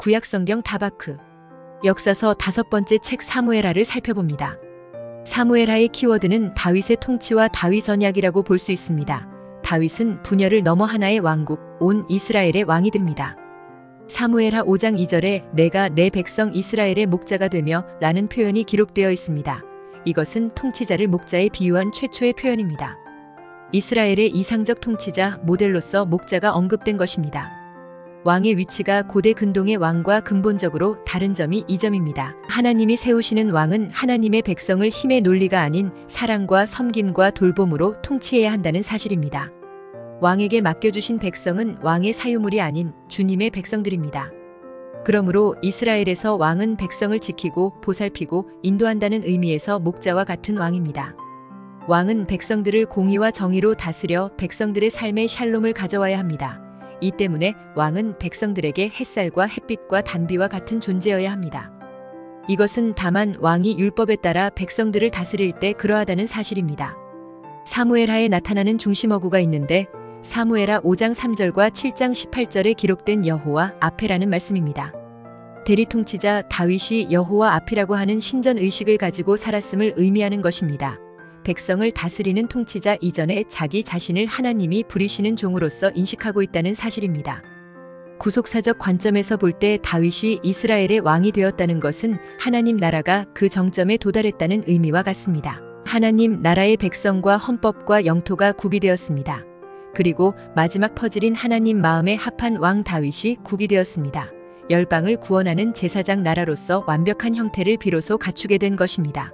구약성경 다바크. 역사서 5번째 책 사무엘하를 살펴봅니다. 사무엘하의 키워드는 다윗의 통치와 다윗 언약이라고 볼 수 있습니다. 다윗은 분열을 넘어 하나의 왕국, 온 이스라엘의 왕이 됩니다. 사무엘하 5장 2절에 내가 내 백성 이스라엘의 목자가 되며 라는 표현이 기록되어 있습니다. 이것은 통치자를 목자에 비유한 최초의 표현입니다. 이스라엘의 이상적 통치자, 모델로서 목자가 언급된 것입니다. 왕의 위치가 고대 근동의 왕과 근본적으로 다른 점이 이 점입니다. 하나님이 세우시는 왕은 하나님의 백성을 힘의 논리가 아닌 사랑과 섬김과 돌봄으로 통치해야 한다는 사실입니다. 왕에게 맡겨주신 백성은 왕의 사유물이 아닌 주님의 백성들입니다. 그러므로 이스라엘에서 왕은 백성을 지키고 보살피고 인도한다는 의미에서 목자와 같은 왕입니다. 왕은 백성들을 공의와 정의로 다스려 백성들의 삶에 샬롬을 가져와야 합니다. 이 때문에 왕은 백성들에게 햇살과 햇빛과 단비와 같은 존재여야 합니다. 이것은 다만 왕이 율법에 따라 백성들을 다스릴 때 그러하다는 사실입니다. 사무엘하에 나타나는 중심어구가 있는데 사무엘하 5장 3절과 7장 18절에 기록된 여호와 앞에라는 말씀입니다. 대리통치자 다윗이 여호와 앞이라고 하는 신전 의식을 가지고 살았음을 의미하는 것입니다. 백성을 다스리는 통치자 이전에 자기 자신을 하나님이 부리시는 종으로서 인식하고 있다는 사실입니다. 구속사적 관점에서 볼 때 다윗이 이스라엘의 왕이 되었다는 것은 하나님 나라가 그 정점에 도달했다는 의미와 같습니다. 하나님 나라의 백성과 헌법과 영토가 구비되었습니다. 그리고 마지막 퍼즐인 하나님 마음에 합한 왕 다윗이 구비되었습니다. 열방을 구원하는 제사장 나라로서 완벽한 형태를 비로소 갖추게 된 것입니다.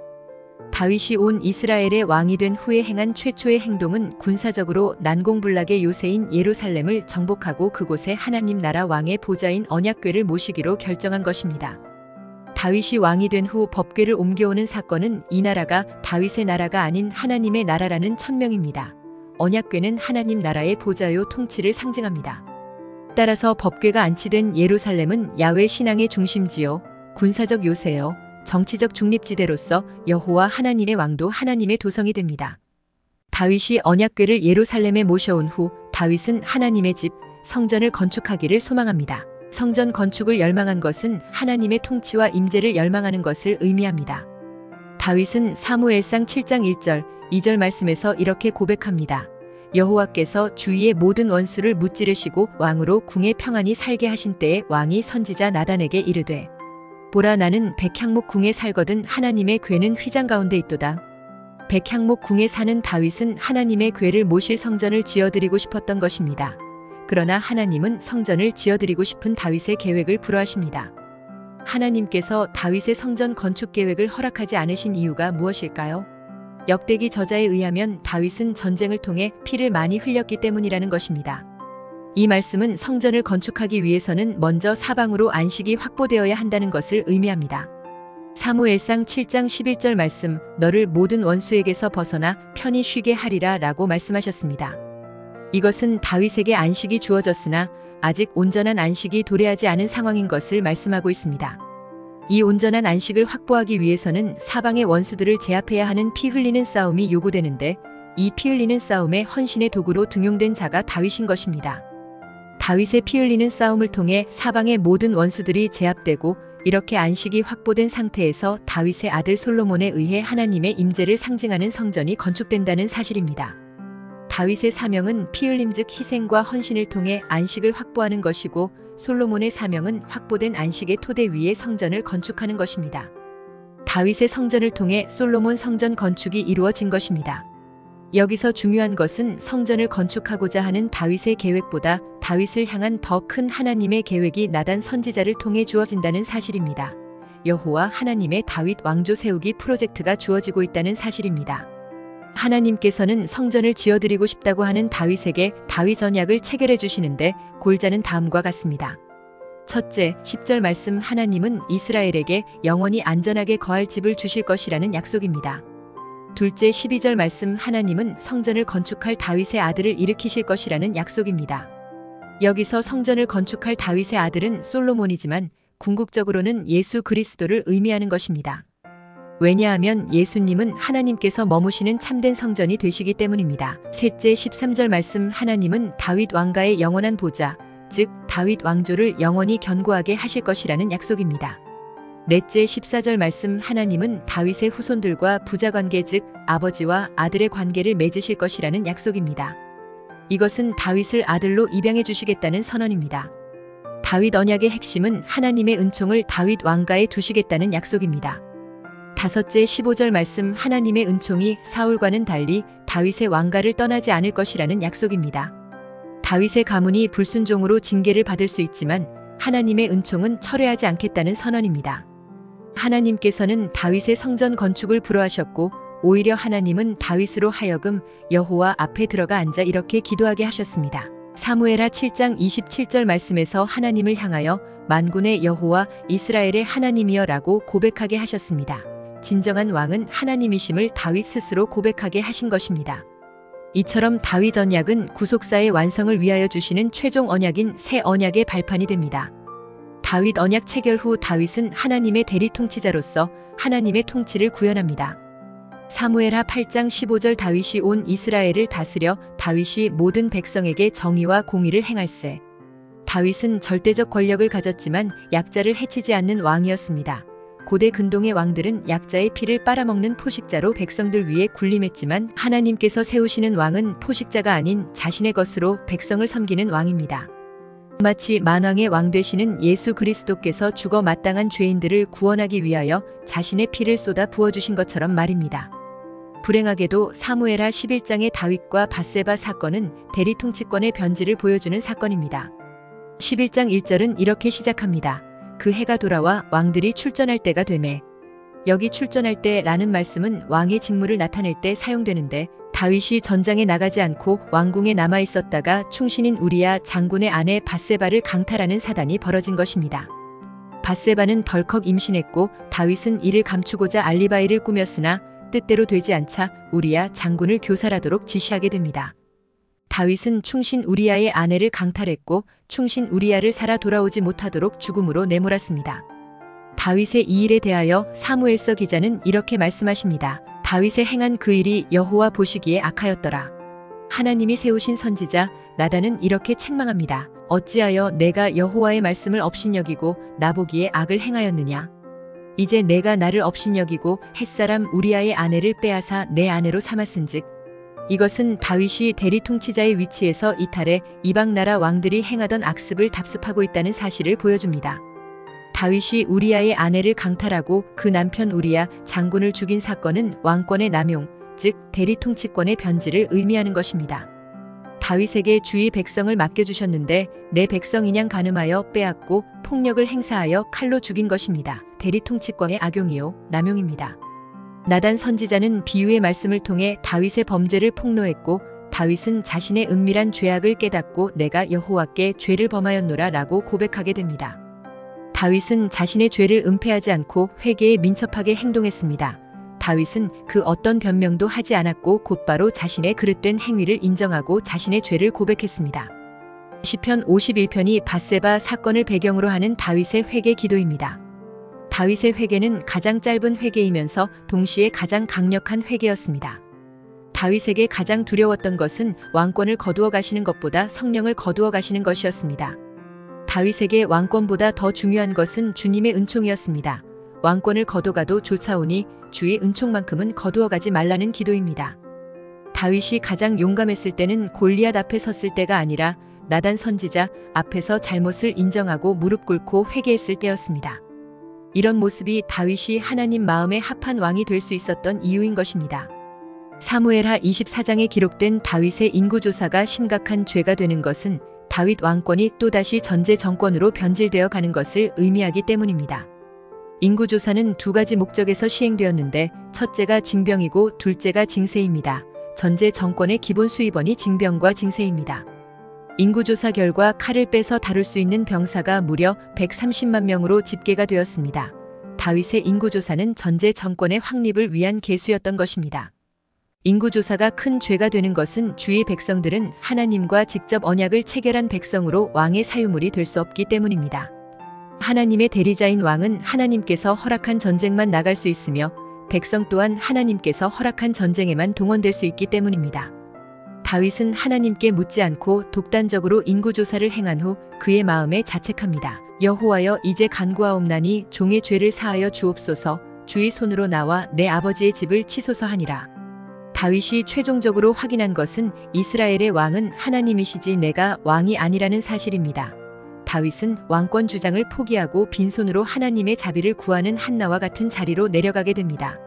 다윗이 온 이스라엘의 왕이 된 후에 행한 최초의 행동은 군사적으로 난공불락의 요새인 예루살렘을 정복하고 그곳에 하나님 나라 왕의 보좌인 언약궤를 모시기로 결정한 것입니다. 다윗이 왕이 된 후 법궤를 옮겨오는 사건은 이 나라가 다윗의 나라가 아닌 하나님의 나라라는 천명입니다. 언약궤는 하나님 나라의 보좌요 통치를 상징합니다. 따라서 법궤가 안치된 예루살렘은 야훼 신앙의 중심지요, 군사적 요새요, 정치적 중립지대로서 여호와 하나님의 왕도 하나님의 도성이 됩니다. 다윗이 언약궤를 예루살렘에 모셔온 후 다윗은 하나님의 집, 성전을 건축하기를 소망합니다. 성전 건축을 열망한 것은 하나님의 통치와 임재를 열망하는 것을 의미합니다. 다윗은 사무엘상 7장 1절, 2절 말씀에서 이렇게 고백합니다. 여호와께서 주위의 모든 원수를 무찌르시고 왕으로 궁에 평안히 살게 하신 때에 왕이 선지자 나단에게 이르되 보라 나는 백향목 궁에 살거든 하나님의 궤는 휘장 가운데 있도다. 백향목 궁에 사는 다윗은 하나님의 궤를 모실 성전을 지어드리고 싶었던 것입니다. 그러나 하나님은 성전을 지어드리고 싶은 다윗의 계획을 불허하십니다. 하나님께서 다윗의 성전 건축 계획을 허락하지 않으신 이유가 무엇일까요? 역대기 저자에 의하면 다윗은 전쟁을 통해 피를 많이 흘렸기 때문이라는 것입니다. 이 말씀은 성전을 건축하기 위해서는 먼저 사방으로 안식이 확보되어야 한다는 것을 의미합니다. 사무엘상 7장 11절 말씀, 너를 모든 원수에게서 벗어나 편히 쉬게 하리라 라고 말씀하셨습니다. 이것은 다윗에게 안식이 주어졌으나 아직 온전한 안식이 도래하지 않은 상황인 것을 말씀하고 있습니다. 이 온전한 안식을 확보하기 위해서는 사방의 원수들을 제압해야 하는 피 흘리는 싸움이 요구되는데 이 피 흘리는 싸움의 헌신의 도구로 등용된 자가 다윗인 것입니다. 다윗의 피 흘리는 싸움을 통해 사방의 모든 원수들이 제압되고 이렇게 안식이 확보된 상태에서 다윗의 아들 솔로몬에 의해 하나님의 임재를 상징하는 성전이 건축된다는 사실입니다. 다윗의 사명은 피 흘림 즉 희생과 헌신을 통해 안식을 확보하는 것이고 솔로몬의 사명은 확보된 안식의 토대 위에 성전을 건축하는 것입니다. 다윗의 성전을 통해 솔로몬 성전 건축이 이루어진 것입니다. 여기서 중요한 것은 성전을 건축하고자 하는 다윗의 계획보다 다윗을 향한 더 큰 하나님의 계획이 나단 선지자를 통해 주어진다는 사실입니다. 여호와 하나님의 다윗 왕조 세우기 프로젝트가 주어지고 있다는 사실입니다. 하나님께서는 성전을 지어드리고 싶다고 하는 다윗에게 다윗 언약을 체결해 주시는데 골자는 다음과 같습니다. 첫째, 10절 말씀 하나님은 이스라엘에게 영원히 안전하게 거할 집을 주실 것이라는 약속입니다. 둘째 12절 말씀 하나님은 성전을 건축할 다윗의 아들을 일으키실 것이라는 약속입니다. 여기서 성전을 건축할 다윗의 아들은 솔로몬이지만 궁극적으로는 예수 그리스도를 의미하는 것입니다. 왜냐하면 예수님은 하나님께서 머무시는 참된 성전이 되시기 때문입니다. 셋째 13절 말씀 하나님은 다윗 왕가의 영원한 보좌, 즉 다윗 왕조를 영원히 견고하게 하실 것이라는 약속입니다. 넷째 14절 말씀 하나님은 다윗의 후손들과 부자관계 즉 아버지와 아들의 관계를 맺으실 것이라는 약속입니다. 이것은 다윗을 아들로 입양해 주시겠다는 선언입니다. 다윗 언약의 핵심은 하나님의 은총을 다윗 왕가에 두시겠다는 약속입니다. 다섯째 15절 말씀 하나님의 은총이 사울과는 달리 다윗의 왕가를 떠나지 않을 것이라는 약속입니다. 다윗의 가문이 불순종으로 징계를 받을 수 있지만 하나님의 은총은 철회하지 않겠다는 선언입니다. 하나님께서는 다윗의 성전 건축을 불허하셨고 오히려 하나님은 다윗으로 하여금 여호와 앞에 들어가 앉아 이렇게 기도하게 하셨습니다. 사무엘하 7장 27절 말씀에서 하나님을 향하여 만군의 여호와 이스라엘의 하나님이여 라고 고백하게 하셨습니다. 진정한 왕은 하나님이심을 다윗 스스로 고백하게 하신 것입니다. 이처럼 다윗 언약은 구속사의 완성을 위하여 주시는 최종 언약인 새 언약의 발판이 됩니다. 다윗 언약 체결 후 다윗은 하나님의 대리 통치자로서 하나님의 통치를 구현합니다. 사무엘하 8장 15절 다윗이 온 이스라엘을 다스려 다윗이 모든 백성에게 정의와 공의를 행할세. 다윗은 절대적 권력을 가졌지만 약자를 해치지 않는 왕이었습니다. 고대 근동의 왕들은 약자의 피를 빨아먹는 포식자로 백성들 위에 군림했지만 하나님께서 세우시는 왕은 포식자가 아닌 자신의 것으로 백성을 섬기는 왕입니다. 마치 만왕의 왕 되시는 예수 그리스도께서 죽어 마땅한 죄인들을 구원하기 위하여 자신의 피를 쏟아 부어주신 것처럼 말입니다. 불행하게도 사무엘하 11장의 다윗과 밧세바 사건은 대리 통치권의 변질을 보여주는 사건입니다. 11장 1절은 이렇게 시작합니다. 그 해가 돌아와 왕들이 출전할 때가 되매. 여기 출전할 때라는 말씀은 왕의 직무를 나타낼 때 사용되는데 다윗이 전장에 나가지 않고 왕궁에 남아 있었다가 충신인 우리야 장군의 아내 밧세바를 강탈하는 사단이 벌어진 것입니다. 밧세바는 덜컥 임신했고 다윗은 이를 감추고자 알리바이를 꾸몄으나 뜻대로 되지 않자 우리야 장군을 교살하도록 지시하게 됩니다. 다윗은 충신 우리야의 아내를 강탈했고 충신 우리야를 살아 돌아오지 못하도록 죽음으로 내몰았습니다. 다윗의 이 일에 대하여 사무엘서 기자는 이렇게 말씀하십니다. 다윗의 행한 그 일이 여호와 보시기에 악하였더라. 하나님이 세우신 선지자 나단은 이렇게 책망합니다. 어찌하여 내가 여호와의 말씀을 업신여기고 나보기에 악을 행하였느냐. 이제 내가 나를 업신여기고 햇사람 우리야의 아내를 빼앗아 내 아내로 삼았은즉 이것은 다윗이 대리 통치자의 위치에서 이탈해 이방 나라 왕들이 행하던 악습을 답습하고 있다는 사실을 보여줍니다. 다윗이 우리야의 아내를 강탈하고 그 남편 우리야 장군을 죽인 사건은 왕권의 남용, 즉 대리 통치권의 변질을 의미하는 것입니다. 다윗에게 주의 백성을 맡겨주셨는데 내 백성이냥 간음하여 빼앗고 폭력을 행사하여 칼로 죽인 것입니다. 대리 통치권의 악용이요, 남용입니다. 나단 선지자는 비유의 말씀을 통해 다윗의 범죄를 폭로했고 다윗은 자신의 은밀한 죄악을 깨닫고 내가 여호와께 죄를 범하였노라 라고 고백하게 됩니다. 다윗은 자신의 죄를 은폐하지 않고 회개에 민첩하게 행동했습니다. 다윗은 그 어떤 변명도 하지 않았고 곧바로 자신의 그릇된 행위를 인정하고 자신의 죄를 고백했습니다. 시편 51편이 밧세바 사건을 배경으로 하는 다윗의 회개 기도입니다. 다윗의 회개는 가장 짧은 회개이면서 동시에 가장 강력한 회개였습니다. 다윗에게 가장 두려웠던 것은 왕권을 거두어 가시는 것보다 성령을 거두어 가시는 것이었습니다. 다윗에게 왕권보다 더 중요한 것은 주님의 은총이었습니다. 왕권을 거둬가도 좋사오니 주의 은총만큼은 거두어가지 말라는 기도입니다. 다윗이 가장 용감했을 때는 골리앗 앞에 섰을 때가 아니라 나단 선지자 앞에서 잘못을 인정하고 무릎 꿇고 회개했을 때였습니다. 이런 모습이 다윗이 하나님 마음에 합한 왕이 될 수 있었던 이유인 것입니다. 사무엘하 24장에 기록된 다윗의 인구조사가 심각한 죄가 되는 것은 다윗 왕권이 또다시 전제 정권으로 변질되어 가는 것을 의미하기 때문입니다. 인구조사는 두 가지 목적에서 시행되었는데 첫째가 징병이고 둘째가 징세입니다. 전제 정권의 기본 수입원이 징병과 징세입니다. 인구조사 결과 칼을 빼서 다룰 수 있는 병사가 무려 130만 명으로 집계가 되었습니다. 다윗의 인구조사는 전제 정권의 확립을 위한 계수였던 것입니다. 인구조사가 큰 죄가 되는 것은 주의 백성들은 하나님과 직접 언약을 체결한 백성으로 왕의 사유물이 될 수 없기 때문입니다. 하나님의 대리자인 왕은 하나님께서 허락한 전쟁만 나갈 수 있으며 백성 또한 하나님께서 허락한 전쟁에만 동원될 수 있기 때문입니다. 다윗은 하나님께 묻지 않고 독단적으로 인구조사를 행한 후 그의 마음에 자책합니다. 여호와여, 이제 간구하옵나니 종의 죄를 사하여 주옵소서. 주의 손으로 나와 내 아버지의 집을 치소서 하니라. 다윗이 최종적으로 확인한 것은 이스라엘의 왕은 하나님이시지 내가 왕이 아니라는 사실입니다. 다윗은 왕권 주장을 포기하고 빈손으로 하나님의 자비를 구하는 한나와 같은 자리로 내려가게 됩니다.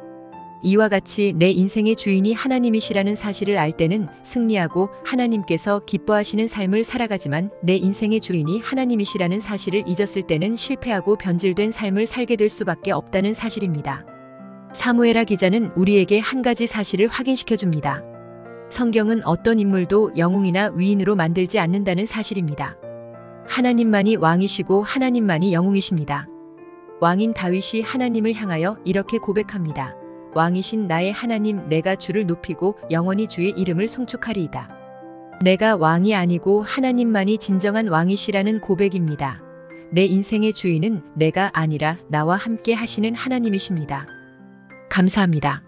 이와 같이 내 인생의 주인이 하나님이시라는 사실을 알 때는 승리하고 하나님께서 기뻐하시는 삶을 살아가지만 내 인생의 주인이 하나님이시라는 사실을 잊었을 때는 실패하고 변질된 삶을 살게 될 수밖에 없다는 사실입니다. 사무엘하 기자는 우리에게 한 가지 사실을 확인시켜 줍니다. 성경은 어떤 인물도 영웅이나 위인으로 만들지 않는다는 사실입니다. 하나님만이 왕이시고 하나님만이 영웅이십니다. 왕인 다윗이 하나님을 향하여 이렇게 고백합니다. 왕이신 나의 하나님, 내가 주를 높이고 영원히 주의 이름을 송축하리이다. 내가 왕이 아니고 하나님만이 진정한 왕이시라는 고백입니다. 내 인생의 주인은 내가 아니라 나와 함께 하시는 하나님이십니다. 감사합니다.